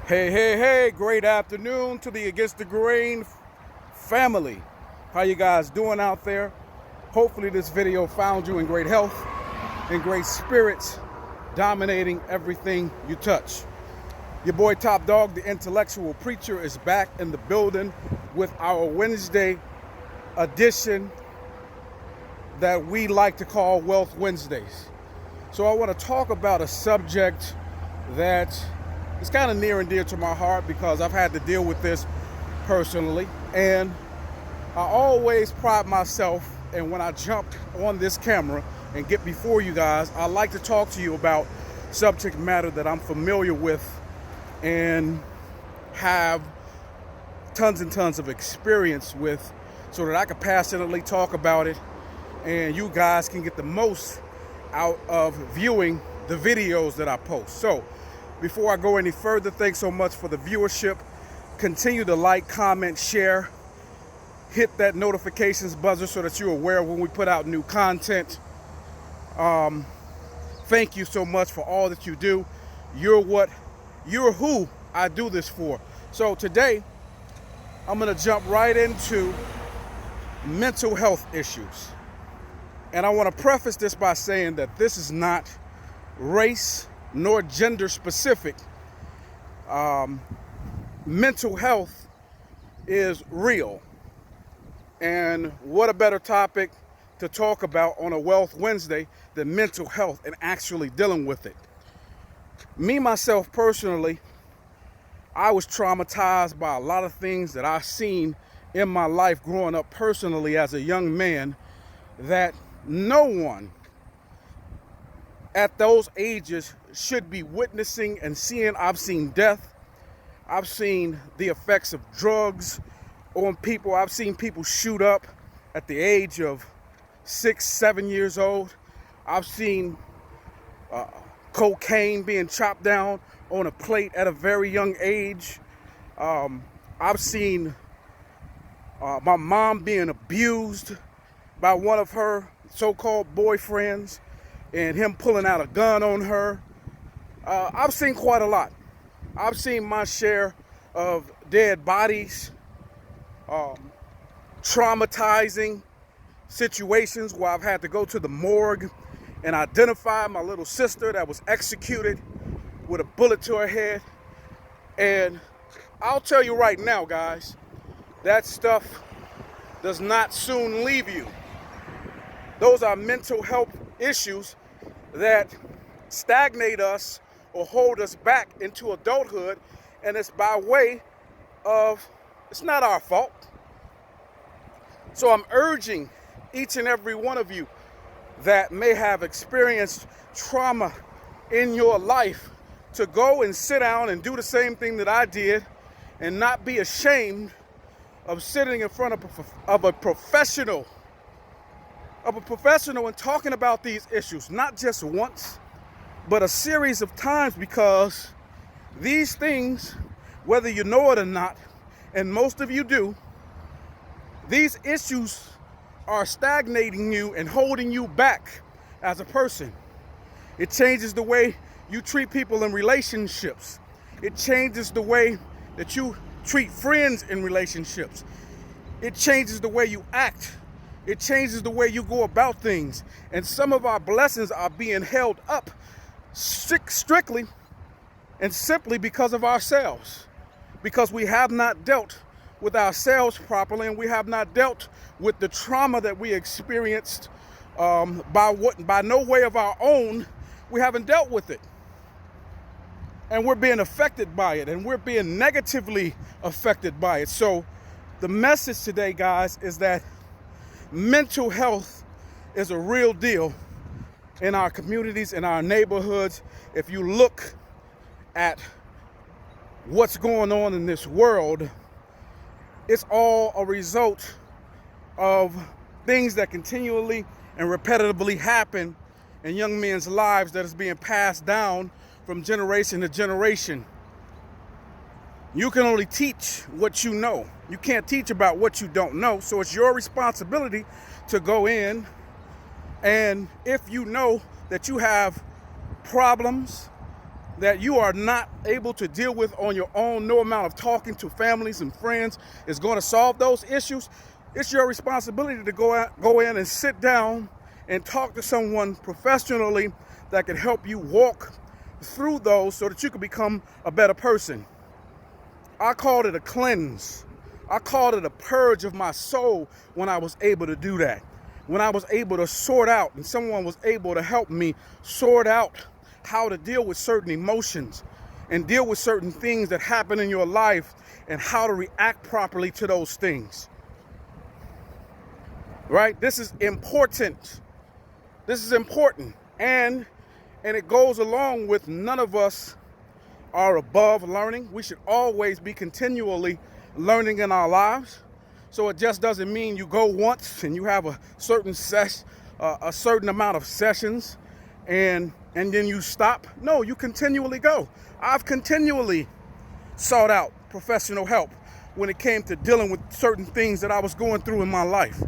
Hey, great afternoon to the Against the Grain family. How you guys doing out there? Hopefully this video found you in great health and great spirits, dominating everything you touch. Your boy Top Dog, the intellectual preacher, is back in the building with our Wednesday edition that we like to call Wealth Wednesdays. So I want to talk about a subject that is kind of near and dear to my heart because I've had to deal with this personally. And I always pride myself, and when I jump on this camera and get before you guys, I like to talk to you about subject matter that I'm familiar with and have tons and tons of experience with, so that I can passionately talk about it and you guys can get the most out of viewing the videos that I post. So before I go any further, thanks so much for the viewership. Continue to like, comment, share, hit that notifications buzzer so that you're aware when we put out new content. Thank you so much for all that you do. You're who I do this for. So today I'm gonna jump right into mental health issues. And I want to preface this by saying that this is not race nor gender specific. Mental health is real. And what a better topic to talk about on a Wealth Wednesday than mental health and actually dealing with it. Me, myself, personally, I was traumatized by a lot of things that I've seen in my life growing up personally as a young man that no one at those ages should be witnessing and seeing. I've seen death. I've seen the effects of drugs on people. I've seen people shoot up at the age of 6, 7 years old. I've seen cocaine being chopped down on a plate at a very young age. I've seen my mom being abused by one of her so-called boyfriends and him pulling out a gun on her. I've seen quite a lot. I've seen my share of dead bodies, traumatizing situations where I've had to go to the morgue and identify my little sister that was executed with a bullet to her head. And I'll tell you right now, guys, that stuff does not soon leave you. Those are mental health issues that stagnate us or hold us back into adulthood, and it's by way of, it's not our fault. So I'm urging each and every one of you that may have experienced trauma in your life to go and sit down and do the same thing that I did and not be ashamed of sitting in front of a professional and talking about these issues, not just once, but a series of times, because these things, whether you know it or not, and most of you do, these issues are stagnating you and holding you back as a person. It changes the way you treat people in relationships. It changes the way that you treat friends in relationships. It changes the way you act. It changes the way you go about things. And some of our blessings are being held up strictly and simply because of ourselves. Because we have not dealt with ourselves properly, and we have not dealt with the trauma that we experienced by no way of our own. We haven't dealt with it. And we're being affected by it, and we're being negatively affected by it. So the message today, guys, is that mental health is a real deal in our communities, in our neighborhoods. If you look at what's going on in this world, it's all a result of things that continually and repetitively happen in young men's lives that is being passed down from generation to generation. You can only teach what you know. You can't teach about what you don't know. So it's your responsibility to go in, and if you know that you have problems that you are not able to deal with on your own. No amount of talking to families and friends is going to solve those issues. It's your responsibility to go in and sit down and talk to someone professionally that can help you walk through those so that you can become a better person. I called it a cleanse. I called it a purge of my soul when I was able to do that. When I was able to sort out, and someone was able to help me sort out how to deal with certain emotions and deal with certain things that happen in your life and how to react properly to those things. Right? This is important. This is important. And it goes along with none of us are above learning. We should always be continually learning in our lives. So it just doesn't mean you go once and you have a certain amount of sessions and then you stop. No, you continually go. I've continually sought out professional help when it came to dealing with certain things that I was going through in my life.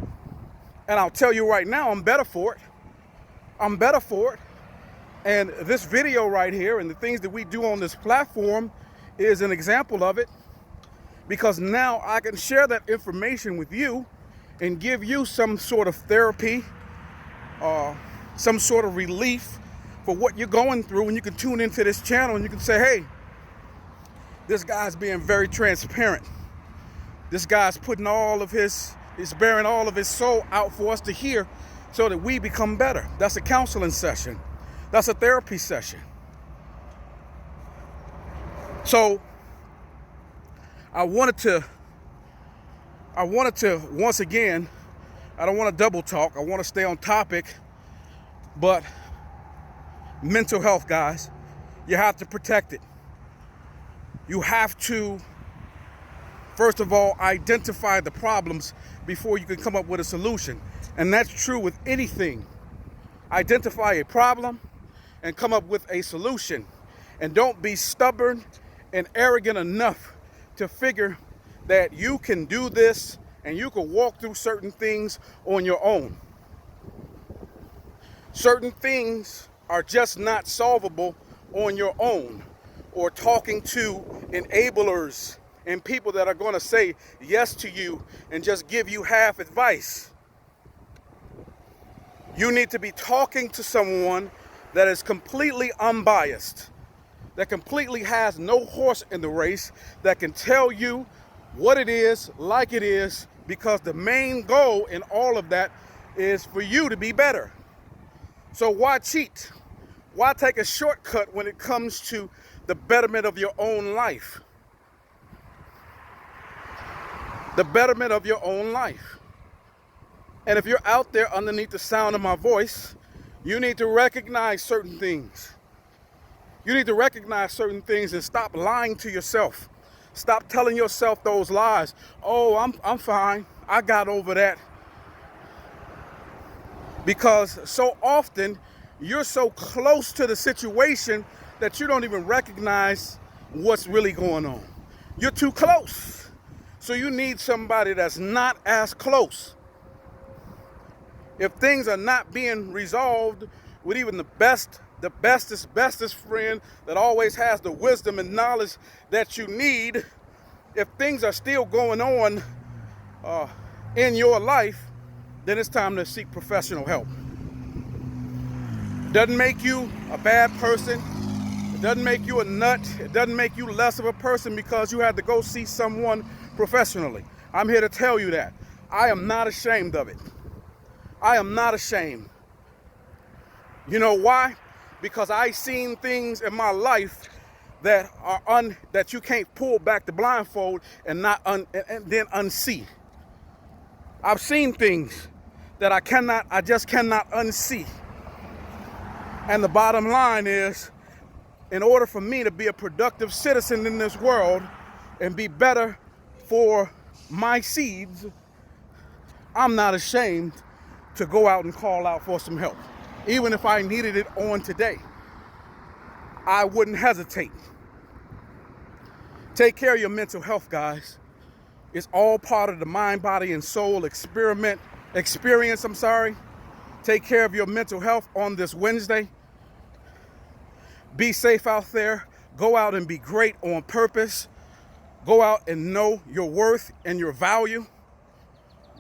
And I'll tell you right now, I'm better for it. I'm better for it. And this video right here and the things that we do on this platform is an example of it, because now I can share that information with you and give you some sort of therapy, some sort of relief for what you're going through. And you can tune into this channel and you can say, hey, this guy's being very transparent. This guy's putting he's bearing all of his soul out for us to hear so that we become better. That's a counseling session. That's a therapy session. So I wanted to once again, I don't want to double talk. I want to stay on topic, but mental health, guys, you have to protect it. You have to, first of all, identify the problems before you can come up with a solution. And that's true with anything. Identify a problem and come up with a solution. And don't be stubborn and arrogant enough to figure that you can do this and you can walk through certain things on your own. Certain things are just not solvable on your own, or talking to enablers and people that are going to say yes to you and just give you half advice. You need to be talking to someone that is completely unbiased, that completely has no horse in the race, that can tell you what it is, like it is, because the main goal in all of that is for you to be better. So why cheat? Why take a shortcut when it comes to the betterment of your own life? The betterment of your own life. And if you're out there underneath the sound of my voice, you need to recognize certain things. You need to recognize certain things and stop lying to yourself. Stop telling yourself those lies. Oh, I'm fine. I got over that. Because so often you're so close to the situation that you don't even recognize what's really going on. You're too close. So you need somebody that's not as close. If things are not being resolved with even the bestest friend that always has the wisdom and knowledge that you need, if things are still going on in your life, then it's time to seek professional help. It doesn't make you a bad person. It doesn't make you a nut. It doesn't make you less of a person because you had to go see someone professionally. I'm here to tell you that. I am not ashamed of it. I am not ashamed. You know why? Because I've seen things in my life that are that you can't pull back the blindfold and then unsee. I've seen things that I just cannot unsee. And the bottom line is, in order for me to be a productive citizen in this world and be better for my seeds, I'm not ashamed to go out and call out for some help. Even if I needed it on today, I wouldn't hesitate. Take care of your mental health, guys. It's all part of the mind, body, and soul experience. Take care of your mental health on this Wednesday. Be safe out there. Go out and be great on purpose. Go out and know your worth and your value.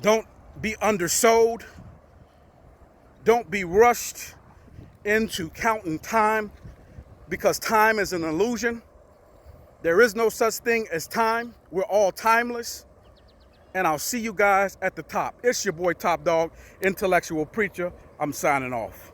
Don't be undersold. Don't be rushed into counting time, because time is an illusion. There is no such thing as time. We're all timeless. And I'll see you guys at the top. It's your boy Top Dog, Intellectual Preacher. I'm signing off.